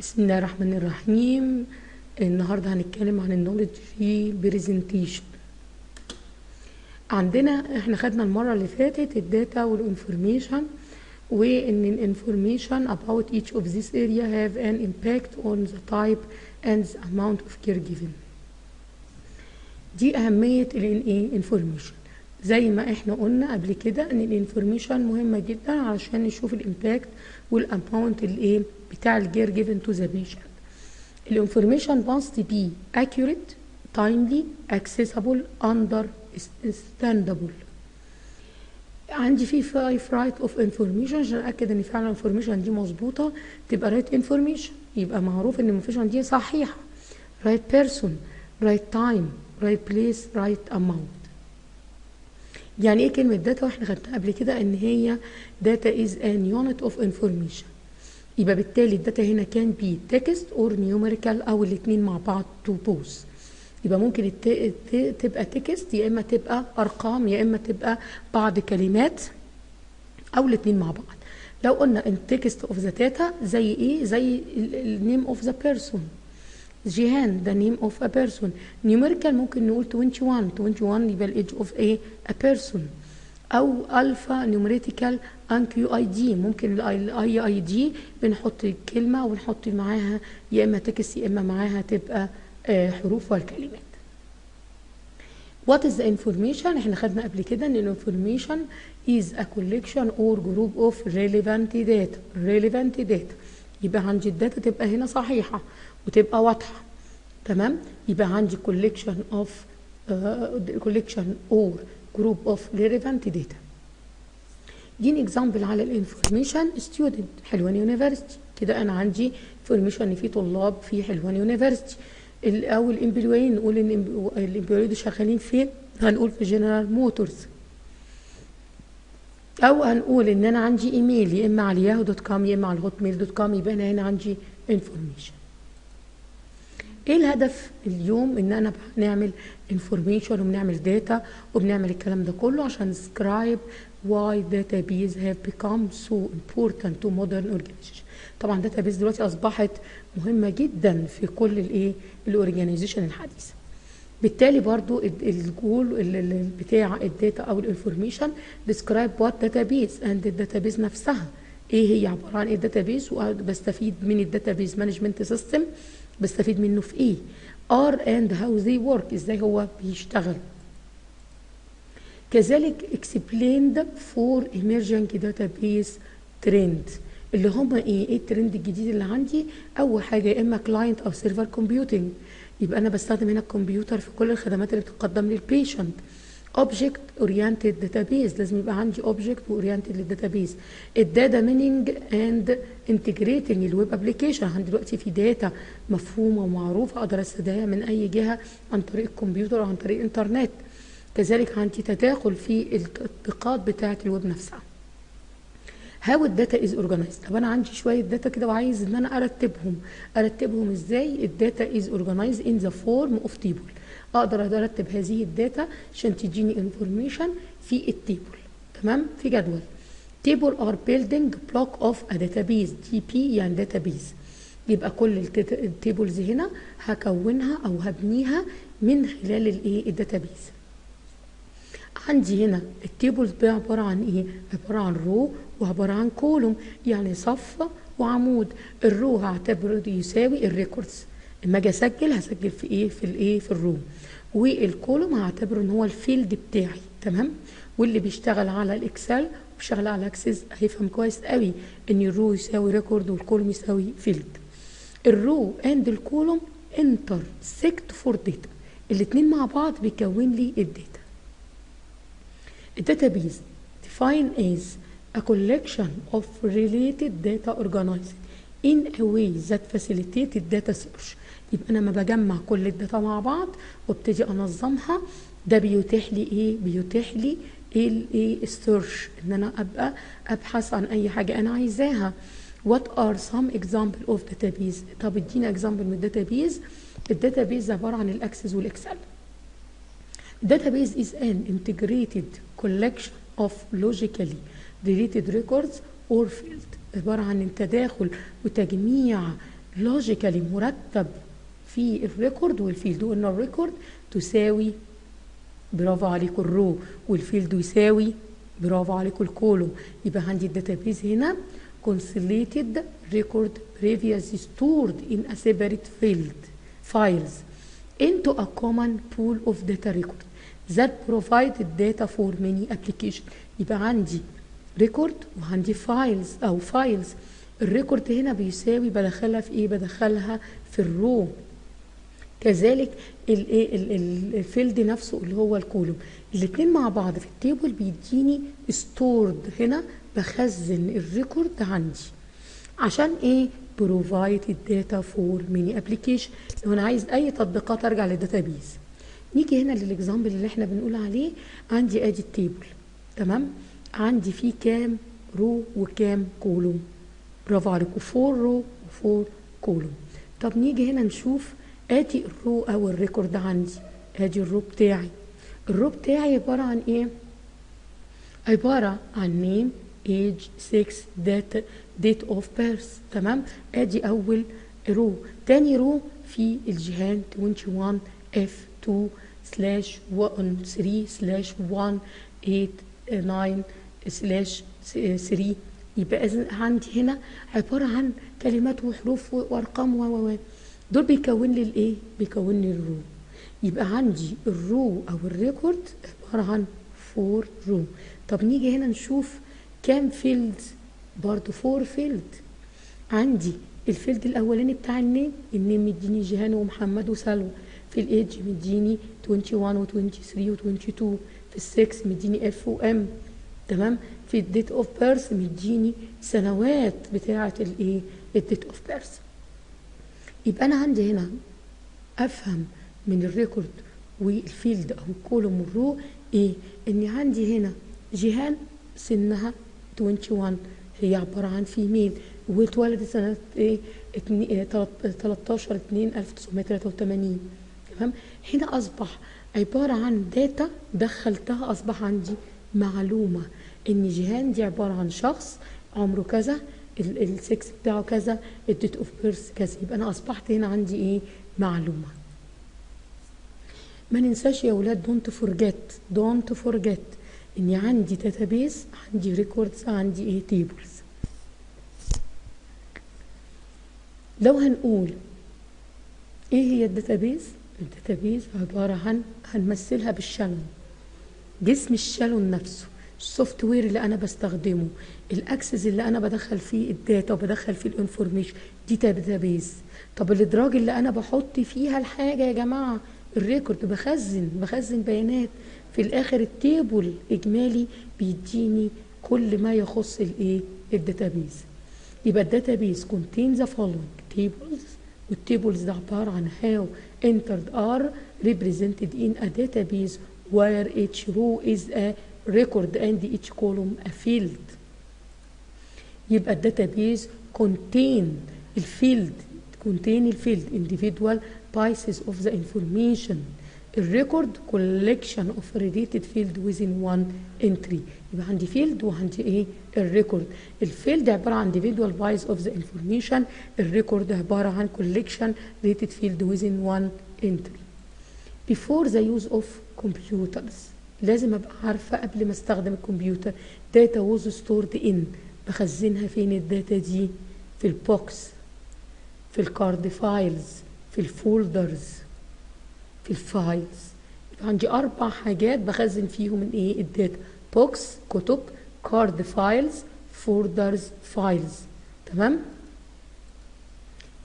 بسم الله الرحمن الرحيم. النهارده هنتكلم عن النولج في بريزنتيشن. عندنا احنا خدنا المره اللي فاتت الداتا والانفورميشن، وان الانفورميشن about each of this area have an impact on the type and the amount of care given. دي اهميه الانفورميشن. زي ما احنا قلنا قبل كده ان الانفورميشن مهمه جدا علشان نشوف الامباكت والاماونت بتاع الكير جيفن تو ذا بيشنت. الانفورميشن must be accurate, timely, accessible, understandable. عندي في 5 right of information عشان اتاكد ان فعلا الانفورميشن دي مظبوطه تبقى right information، يبقى معروف ان الانفورميشن دي صحيحه. right person, right time, right place, right amount. يعني ايه كلمه داتا؟ واحنا خدناها قبل كده ان هي data is an unit of information. يبقى بالتالي الداتا هنا كان بي تكست اور نيوميريكال او الاثنين مع بعض تو بوز. يبقى ممكن تبقى تكست، يا اما تبقى ارقام، يا اما تبقى بعض كلمات، او الاثنين مع بعض. لو قلنا ان تكست اوف ذا داتا زي ايه؟ زي النيم اوف ذا بيرسون. جيهان ده نيم اوف ا بيرسون. نيوميريكال ممكن نقول 21 يبقى الايدج اوف ايه؟ ا بيرسون. او الفا نيوميريتيكال ان كيو اي دي، ممكن الاي اي دي بنحط كلمه ونحط معاها يا اما تكست يا اما معاها تبقى حروف والكلمات. What is the information؟ احنا خدنا قبل كده ان information is a collection or group of relevant data. يبقى عندي الداتا تبقى هنا صحيحه وتبقى واضحه، تمام؟ يبقى عندي collection or group of relevant data. دي اكزامبل على الانفورميشن. ستودنت حلوان يونيفرستي، كده انا عندي انفورميشن ان في طلاب في حلوان يونيفرستي. او الامبلوي، نقول ان الامبلوي دول شغالين فين؟ هنقول في جنرال موتورز. او هنقول ان انا عندي ايميل يا اما على yahoo.com يا اما على hotmail.com، يبقى انا هنا عندي انفورميشن. ايه الهدف اليوم؟ ان انا نعمل انفورميشن وبنعمل داتا وبنعمل الكلام ده كله عشان describe why database have become so important to modern organization. طبعا database دلوقتي اصبحت مهمه جدا في كل الاورجانيزيشن الحديثه. بالتالي برضو الجول بتاع الداتا او الانفورميشن describe what database and الداتابيز نفسها ايه هي، عباره عن ايه الداتابيز، وبستفيد من الداتابيز مانجمنت سيستم، بستفيد منه في ايه، are and how they work، ازاي هو بيشتغل. كذلك explained for emerging database trend، اللي هم ايه الترند الجديد اللي عندي. اول حاجه يا اما كلاينت او سيرفر كومبيوتنج، يبقى انا بستخدم هنا الكمبيوتر في كل الخدمات اللي بتقدم للبيشنت. اوبجكت اورينتد داتابيز، لازم يبقى عندي اوبجكت اورينتد للداتابيز. الداتا مينينج اند انتجريتنج الويب ابلكيشن، عندي دلوقتي في داتا مفهومه ومعروفه اقدر استدعيها من اي جهه عن طريق الكمبيوتر او عن طريق الانترنت. كذلك عندي تداخل في التطبيقات بتاعه الويب نفسها. هاو الداتا از اورجانيزد، طب انا عندي شويه داتا كده وعايز ان انا ارتبهم ازاي؟ الداتا از اورجانيزد ان ذا فورم اوف تيبل، اقدر ارتب هذه الداتا عشان تديني انفورميشن في التيبل، تمام؟ في جدول. تيبل ار بيلدينج بلوك اوف ا داتابيز، تي بي يعني داتابيز. يبقى كل التيبلز هنا هكونها او هبنيها من خلال الداتابيز. عندي هنا التيبلز عباره عن ايه؟ عباره عن رو وعباره عن كولوم، يعني صف وعمود. الرو هعتبره يساوي الريكوردز، اما اجي اسجل هسجل في ايه؟ في الرو. والكولوم هعتبره ان هو الفيلد بتاعي، تمام؟ واللي بيشتغل على الاكسل وبيشتغل على اكسس هيفهم كويس قوي ان الرو يساوي ريكورد والكولوم يساوي فيلد. الرو اند الكولوم انترسكت فور داتا، الاثنين مع بعض بيكون لي الداتا. الداتابيز defined as a collection of related data organized in a way that facilitated data search. يبقى انا لما بجمع كل الداتا مع بعض وابتدي انظمها، ده بيتيح لي ايه؟ بيتيح لي السيرش، ان انا ابقى ابحث عن اي حاجه انا عايزاها. What are some example of database؟ طب ادينا اكزامبل من الداتابيز. الداتابيز عباره عن الاكسس والاكسل. Database is an integrated collection of logically related records or fields، عبارة عن تداخل وتجميع logically مرتب في الريكورد والفيلد، وان الريكورد تساوي برافو عليكم الرو، والفيلد يساوي برافو عليكم الكولوم. يبقى عندي الداتابيز هنا consolidated record previously stored in a separate files into a common pool of data record that provided data for many applications. يبقى عندي ريكورد وعندي فايلز او فايلز. الريكورد هنا بيساوي بدخلها في ايه؟ بدخلها في الرو. كذلك الفيلد نفسه اللي هو الكولوم، الاثنين مع بعض في التيبل بيديني ستورد. هنا بخزن الريكورد عندي عشان ايه؟ بروفايد الداتا فور ميني ابلكيشن. لو انا عايز اي تطبيقات ارجع للداتابيز. نيجي هنا للاكزامبل اللي احنا بنقول عليه. عندي ادي التيبل، تمام؟ عندي فيه كام رو وكام كولوم؟ برافو عليكم 4 رو و4 كولوم. طب نيجي هنا نشوف ادي الرو او الريكورد عندي. ادي الرو بتاعي. الرو بتاعي عباره عن ايه؟ عباره عن نيم، ايج، 6، ديت اوف بيرث، تمام؟ ادي اول رو. تاني رو في الجهان 21 اف 2 سلاش 3 سلاش 189 سلاش 3. يبقى اذا عندي هنا عباره عن كلمات وحروف وارقام و دول بيكون لي الايه؟ بيكون لي الرو. يبقى عندي الرو او الريكورد عباره عن 4 رو. طب نيجي هنا نشوف كام فيلد؟ برضو 4 فيلد. عندي الفيلد الاولاني بتاع النيم مديني جيهان ومحمد وسلوى. في الايدج مديني 21 و23 و22. في السكس مديني اف وام، تمام؟ في الديت اوف بيرث مديني سنوات بتاعه الايه؟ الديت اوف بيرث. يبقى انا عندي هنا افهم من الريكورد والفيلد او الكولوم والرو ايه؟ اني عندي هنا جيهان سنها 21، هي عباره عن فيميل واتولدت سنه ايه؟ 13/2/1983، تمام؟ هنا اصبح عباره عن داتا دخلتها، اصبح عندي معلومه ان جيهان دي عباره عن شخص عمره كذا، السكس بتاعه كذا، الديت اوف بيرث كذا. يبقى انا اصبحت هنا عندي ايه؟ معلومه. ما ننساش يا اولاد دونت فورجيت اني عندي داتابيز، عندي ريكوردز، عندي ايه؟ تيبلز. لو هنقول ايه هي الداتابيز؟ الداتابيز عباره عن، هنمثلها بالشالون، جسم الشالون نفسه، السوفت وير اللي انا بستخدمه، الاكسس اللي انا بدخل فيه الداتا وبدخل فيه الانفورميشن، دي داتابيز. طب الادراج اللي انا بحط فيها الحاجه يا جماعه، الريكورد، بخزن بيانات. في الاخر التيبل اجمالي بيديني كل ما يخص الايه؟ الداتابيز. يبقى الداتابيز contains the following tables، والتيبلز ده عباره عن how entered are represented in a database where each row is a record and each column a field. يبقى الداتابيز contain الفيلد individual pieces of the information. الريكورد collection of related field within one entry. يبقى عندي فيلد وعندي ايه؟ الريكورد. الفيلد عباره عن individual pieces of the information، الريكورد عباره عن collection related field within one entry. Before the use of computers، لازم ابقى عارفه قبل ما استخدم الكمبيوتر data was stored in، بخزنها فين الداتا دي؟ في البوكس، في الكارد فايلز، في الفولدرز، في الفايلز. يبقى عندي 4 حاجات بخزن فيهم الايه؟ الداتا. بوكس كتب، كارد فايلز، فولدرز فايلز، تمام؟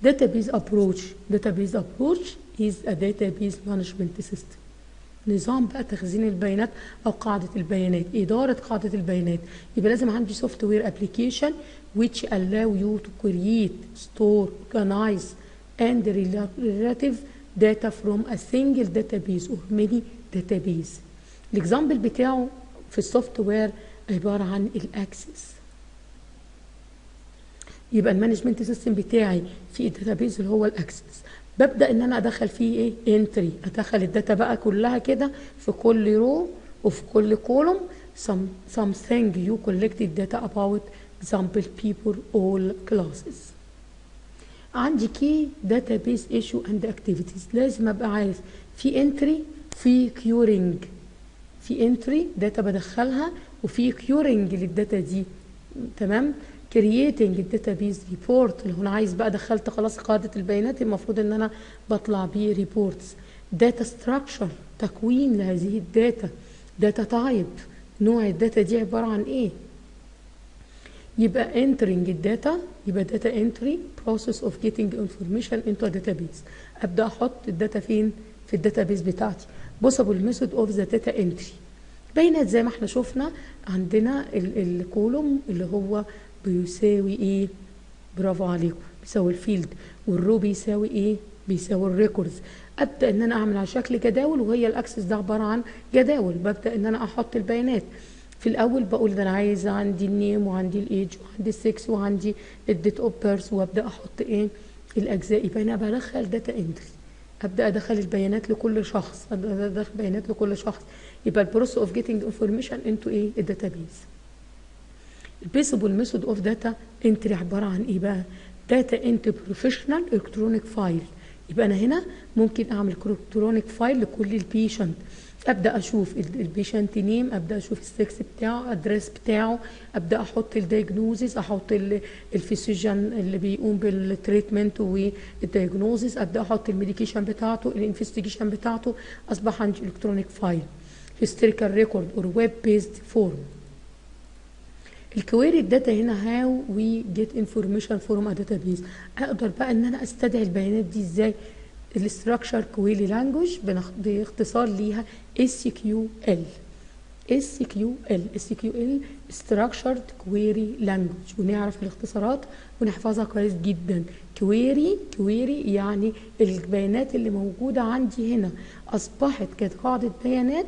database approach is a database management system. نظام بقى تخزين البيانات او قاعده البيانات، اداره قاعده البيانات. يبقى لازم عندي سوفت وير ابلكيشن which allow you to create, store, organize and relative data from a single database or many database. الاكزامبل بتاعه في السوفت وير عباره عن الاكسس. يبقى المانجمنت سيستم بتاعي في الداتابيز اللي هو الاكسس، ببدا ان انا ادخل فيه ايه؟ انتري، ادخل الداتا بقى كلها كده في كل رو وفي كل كولوم something you collected data about example people all classes. عندي كي داتابيز ايشو اند اكتيفيتيز، لازم ابقى عارف في انتري في كيورنج، في انتري داتا بدخلها وفي كيورنج للداتا دي. تمام. كرييتنج الداتابيز ريبورت، لو انا عايز بقى دخلت خلاص قاعده البيانات المفروض ان انا بطلع بيه ريبورتس. داتا ستراكشر، تكوين لهذه الداتا. داتا تايب، نوع الداتا دي عباره عن ايه. يبقى entering الداتا، يبقى data entry process of getting information into a database. ابدا احط الداتا فين؟ في الداتابيز بتاعتي. possible method of the data entry. بيانات زي ما احنا شفنا عندنا الكولوم اللي هو بيساوي ايه؟ برافو عليكم، بيساوي الفيلد، والرو بيساوي ايه؟ بيساوي الريكوردز. ابدا ان انا اعمل على شكل جداول، وهي الاكسس ده عباره عن جداول. ببدا ان انا احط البيانات. في الاول بقول ده انا عايز عندي النيم وعندي الايج وعندي السكس وعندي الديت اوف بيرث، وابدا احط ايه؟ الاجزاء. يبقى انا بدخل داتا انتري، ابدا ادخل البيانات لكل شخص، ابدا ادخل بيانات لكل شخص. يبقى البروسيس اوف جيتنج انفورميشن انتو ايه؟ الداتابيز. البيسبل ميثود اوف داتا انتري عباره عن ايه بقى؟ داتا انت بروفيشنال الكترونيك فايل. يبقى انا هنا ممكن اعمل الكترونيك فايل لكل البيشنت. ابدا اشوف البيشنت نيم، ابدا اشوف السكس بتاعه، ادريس بتاعه، ابدا احط الدايجنوزيس، احط الفيسيجن اللي بيقوم بالتريتمنت والدايجنوزيس، ابدا احط الميديكيشن بتاعته، الانفستيجيشن بتاعته. اصبح عندي الكترونيك فايل. هيستوريكال ريكورد اور ويب بيزد فورم. الكويري الداتا هنا هاو وي جيت انفورميشن فروم ا داتابيز. اقدر بقى ان انا استدعي البيانات دي ازاي؟ الاستراكشر كويري لانجوج باختصار ليها SQL. SQL structured query language، ونعرف الاختصارات ونحفظها كويس جدا. كويري يعني البيانات اللي موجوده عندي هنا اصبحت كانت قاعده بيانات،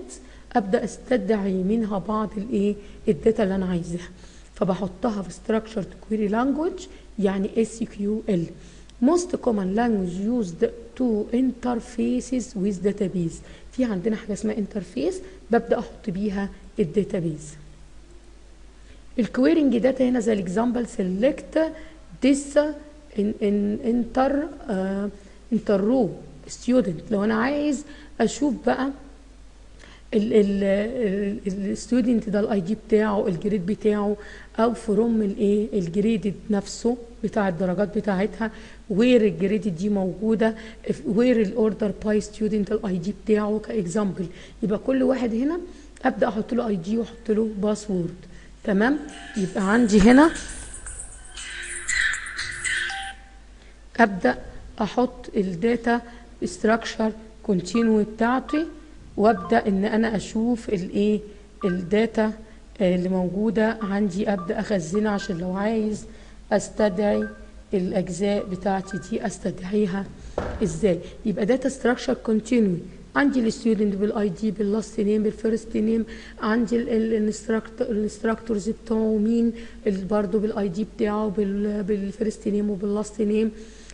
ابدا استدعي منها بعض الايه؟ الداتا اللي انا عايزاها، فبحطها في structured query language يعني SQL. most common language used to interfaces with database. في عندنا حاجه اسمها interface ببدا احط بيها الداتابيز. الكويرنج داتا هنا زي الاكزامبل select this انتر رو student. لو انا عايز اشوف بقى الستودنت ده الاي دي بتاعه، الجريد بتاعه، او فروم الايه؟ الجريد نفسه بتاع الدرجات بتاعتها، وير الجريد دي موجوده، وير الاوردر باي ستودنت الاي دي بتاعه كاكزامبل. يبقى كل واحد هنا ابدا احط له اي دي واحط له باسورد. تمام. يبقى عندي هنا ابدا احط الداتا ستراكشر كونتينيو بتاعتي، وابدا ان انا اشوف الايه؟ الداتا اللي موجوده عندي، ابدا اخزنها عشان لو عايز استدعي الاجزاء بتاعتي دي استدعيها ازاي. يبقى داتا ستراكشر كونتينيو، عندي الستودنت بالاي دي، باللاست نيم، بالفيرست نيم، عندي الانستراكتورز بتوعه مين برضه بالاي دي بتاعه، بالفيرست نيم وباللاست نيم.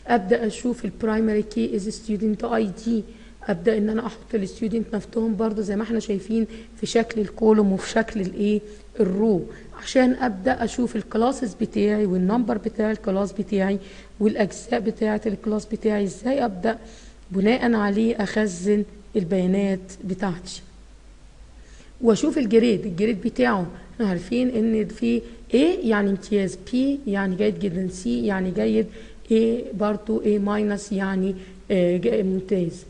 ابدا اشوف البرايمري كي از ستودنت اي دي، ابدا ان انا احط الستودنت نفسهم برضو زي ما احنا شايفين في شكل الكولوم وفي شكل الايه؟ الرو، عشان ابدا اشوف الكلاسز بتاعي والنمبر بتاع الكلاس بتاعي والاجزاء بتاعه الكلاس بتاعي، ازاي ابدا بناء عليه اخزن البيانات بتاعتي. واشوف الجريد بتاعه. احنا عارفين ان في A يعني امتياز، B يعني جيد جدا، C يعني جيد، A برضو A ماينس يعني ممتاز.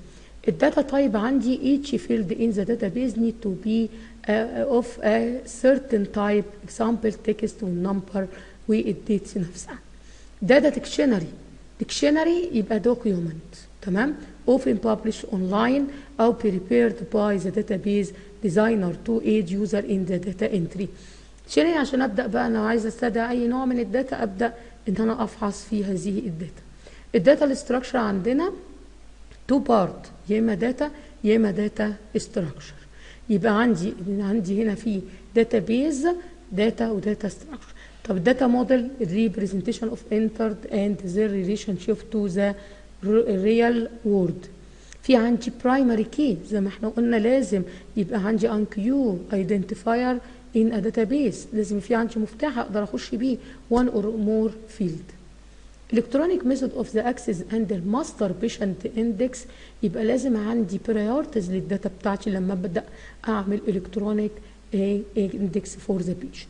الداتا تايب عندي each field in the database need to be of a certain type example text والنمبر والديتس نفسها. داتا dictionary يبقى document. تمام. often published online أو prepared by the database designer to aid user in the data entry. dictionary عشان أبدأ بقى أنا عايزة استدعي أي نوع من الداتا، أبدأ إن أنا أفحص في هذه الداتا. الداتا الاستراكشر عندنا تو بارت، يا اما داتا يا اما داتا استراكشر. يبقى عندي هنا في داتا بيز، داتا وداتا استراكشر. طب الداتا موديل representation of entered and their relationship to the real world. في عندي primary key زي ما احنا قلنا لازم يبقى عندي unqueue identifier in a database، لازم في عندي مفتاح اقدر اخش بيه one or more field. electronic method of the access and the master patient index. يبقى لازم عندي priorities للداتا بتاعتي لما ابدا اعمل electronic index for the patient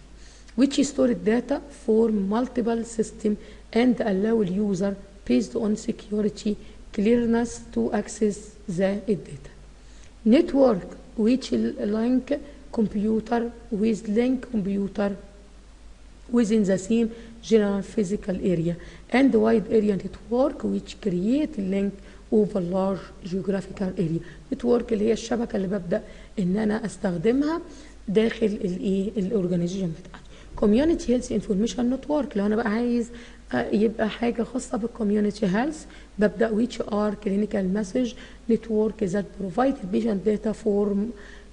which store data for multiple system and allow the user based on security clearness to access the data. Network which link computer with link computer within the same general physical area and wide area network which create link over large geographical area. network اللي هي الشبكة اللي ببدأ ان انا استخدمها داخل الايه الاورجانيزيشن بتاعتي. community health information network لو انا بقى عايز يبقى حاجة خاصة بالcommunity health ببدأ which are clinical message network that provide patient data for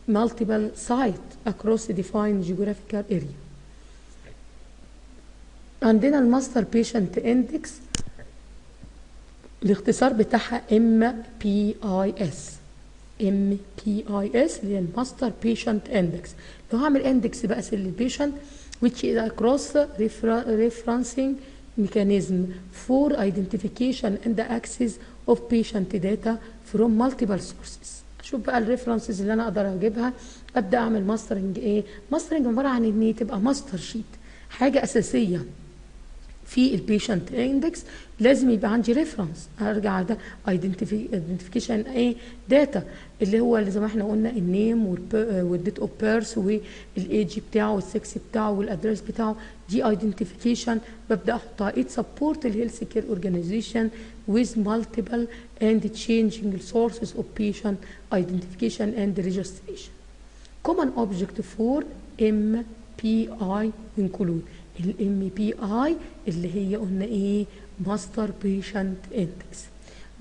multiple sites across a defined geographical area. عندنا الماستر بيشنت اندكس الاختصار بتاعها MPIS. MPIS اللي هي الماستر بيشنت اندكس. لو هعمل اندكس بقى للبيشنت which is a cross referencing mechanism for identification and the access of patient data from multiple sources. اشوف بقى الريفرنسز اللي انا اقدر اجيبها ابدا اعمل ماسترنج. ايه ماسترنج؟ عباره عن ان تبقى ماستر شيت، حاجه اساسيه في البيشنت اندكس. لازم يبقى عندي ريفرنس ارجع ده ايدنتيفيكيشن ايه داتا اللي هو اللي زي ما احنا قلنا النيم والديت اوف بيرث والايدج بتاعه والسكس بتاعه والادرس بتاعه. دي ايدنتيفيكيشن ببدا احطها. ات سبورت الهيلث كير اورجانيزيشن with multiple and changing sources of patient identification and registration. Common object for MPI include MPI اللي هي قلنا ايه master patient index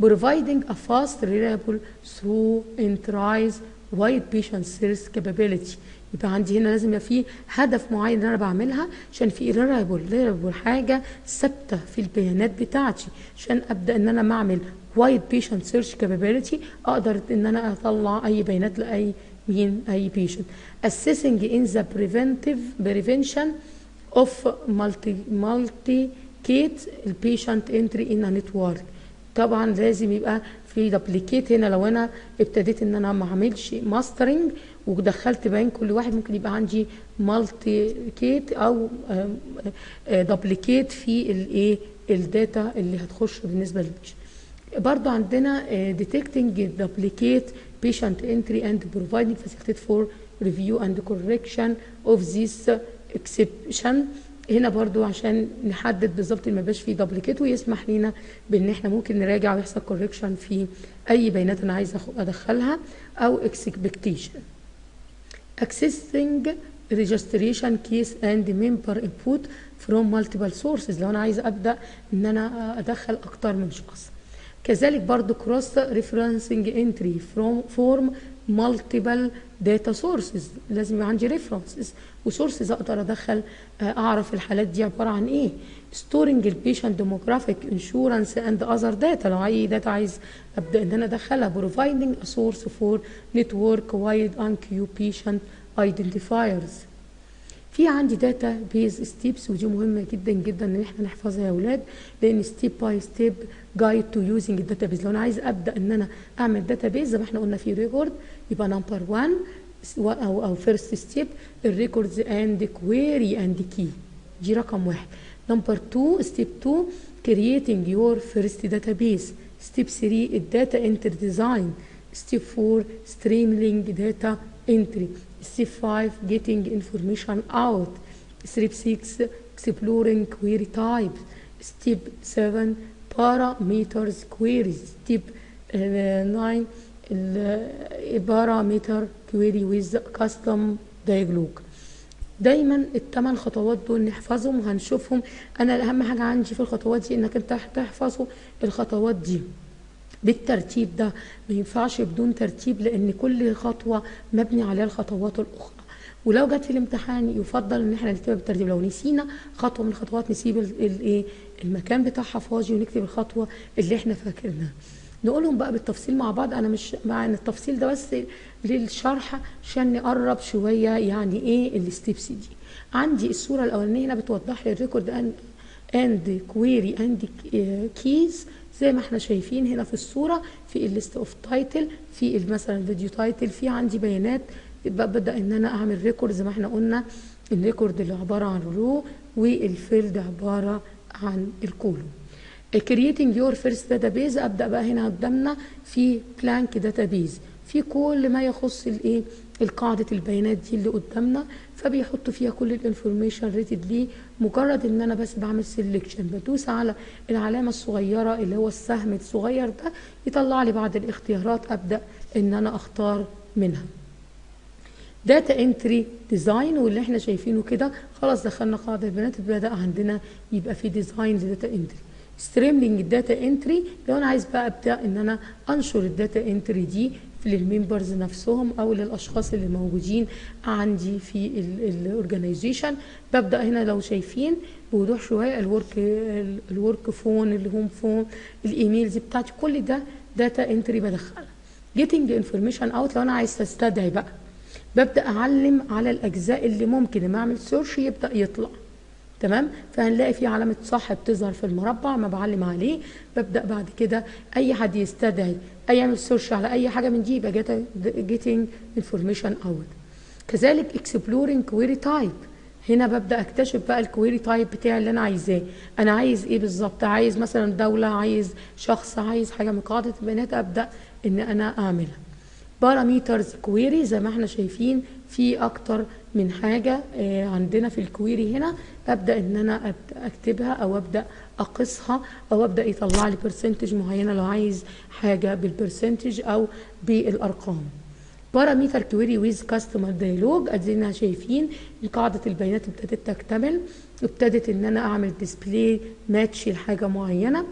providing a fast reliable through enterprise wide patient search capability. يبقى عندي هنا لازم يبقى في هدف معين ان انا بعملها عشان في reliable حاجه ثابته في البيانات بتاعتي عشان ابدا ان انا بعمل wide patient search capability اقدر ان انا اطلع اي بيانات لاي مين اي patient. assessing in the prevention of multi-cate patient entry in a network. طبعا لازم يبقى في دبليكيت. هنا لو انا ابتديت ان انا ما اعملش ماسترنج ودخلت بين كل واحد ممكن يبقى عندي مالتي كيت او دبليكيت في الايه الداتا اللي هتخش بالنسبه للبيشنت. برضو عندنا detecting duplicate patient entry and providing facility for review and correction of this exception. هنا برضو عشان نحدد بالظبط ما يبقاش فيه دبليكيت ويسمح لنا بان احنا ممكن نراجع ويحصل كوركشن في اي بيانات انا عايزه ادخلها او اكسبكتيشن. accessing registration case and member input from multiple sources لو انا عايزه ابدا ان انا ادخل اكتر من شخص. كذلك برضو cross referencing entry from multiple data sources لازم يبقى عندي references وسورسز اقدر ادخل اعرف الحالات دي عباره عن ايه. storing البيشنت demographic insurance and other data لو اي داتا عايز ابدا ان انا ادخلها. providing a source for network wide and patient identifiers. في عندي داتا بيز ستيبس ودي مهمه جدا جدا ان احنا نحفظها يا اولاد لان ستيب باي ستيب جايد تو يوزنج الداتا بيز. لو انا عايز ابدا ان انا اعمل داتا بيز زي ما احنا قلنا في ريكورد يبقى نمبر 1 او فيرست ستيب الريكوردز اند كويري اند كي دي رقم 1. نمبر 2 ستيب 2 creating your first database. ستيب 3 الداتا انتر ديزاين. ستيب 4 streamlining data entry. Step 5 getting information out. Step 6 exploring query types. Step 7 parameters queries. Step 9 parameter query with custom dialog. دايما الثمان خطوات دول نحفظهم وهنشوفهم. انا اهم حاجه عندي في الخطوات دي انك انت تحفظوا الخطوات دي بالترتيب. ده ما ينفعش بدون ترتيب لان كل خطوه مبني عليها الخطوات الاخرى. ولو جت في الامتحان يفضل ان احنا نكتبها بالترتيب. لو نسينا خطوه من الخطوات نسيب الايه المكان بتاعها فاضي ونكتب الخطوه اللي احنا فاكرينها. نقولهم بقى بالتفصيل مع بعض. انا مش مع ان التفصيل ده بس للشرح عشان نقرب شويه يعني ايه الستيبس دي. عندي الصوره الاولانيه هنا بتوضح لي الريكورد اند كويري اند كيز زي ما احنا شايفين هنا في الصورة في الليست اوف تايتل في مثلا الفيديو تايتل في عندي بيانات ببدأ ان انا اعمل ريكورد زي ما احنا قلنا الريكورد اللي عبارة عن رو والفيلد عبارة عن الكولوم. creating your first database ابدا بقى هنا قدامنا في بلانك داتابيز في كل ما يخص الايه القاعده البيانات دي اللي قدامنا فبيحطوا فيها كل الانفورميشن ريتد ليه مجرد ان انا بس بعمل سيلكشن بدوس على العلامه الصغيره اللي هو السهم الصغير ده يطلع لي بعض الاختيارات ابدا ان انا اختار منها. داتا انتري ديزاين واللي احنا شايفينه كده خلاص دخلنا قاعده البيانات بدا عندنا يبقى في ديزاين لداتا انتري. ستريملينج الداتا انتري لو انا عايز بقى ابدا ان انا انشر الداتا انتري دي للممبرز نفسهم او للاشخاص اللي موجودين عندي في الاورجانيزيشن ببدا هنا لو شايفين بوضوح شويه الورك فون الهوم فون الايميلز بتاعتي كل ده داتا انتري بدخلها. جيتنج انفورميشن اوت لو انا عايز استدعي بقى ببدا اعلم على الاجزاء اللي ممكن لما اعمل سيرش يبدا يطلع تمام. فهنلاقي في علامه صح بتظهر في المربع ما بعلم عليه ببدا بعد كده اي حد يستدعي اي يعمل سيرش على اي حاجه من دي يبقى جيتنج انفورميشن اوت. كذلك اكسبلورنج كويري تايب هنا ببدا اكتشف بقى الكويري تايب بتاعي اللي انا عايزاه انا عايز ايه بالظبط عايز مثلا دوله عايز شخص عايز حاجه من قاعده البيانات ابدا ان انا اعملها. باراميترز كويري زي ما احنا شايفين في اكتر من حاجه عندنا في الكويري هنا ابدا ان انا اكتبها او ابدا اقيسها او ابدا يطلع لي برسنتج معينه لو عايز حاجه بالبرسنتج او بالارقام. باراميتر كويري ويز كاستمر دايلوج ادينا شايفين قاعده البيانات ابتدت تكتمل ابتدت ان انا اعمل ديسبلاي ماتش لحاجه معينه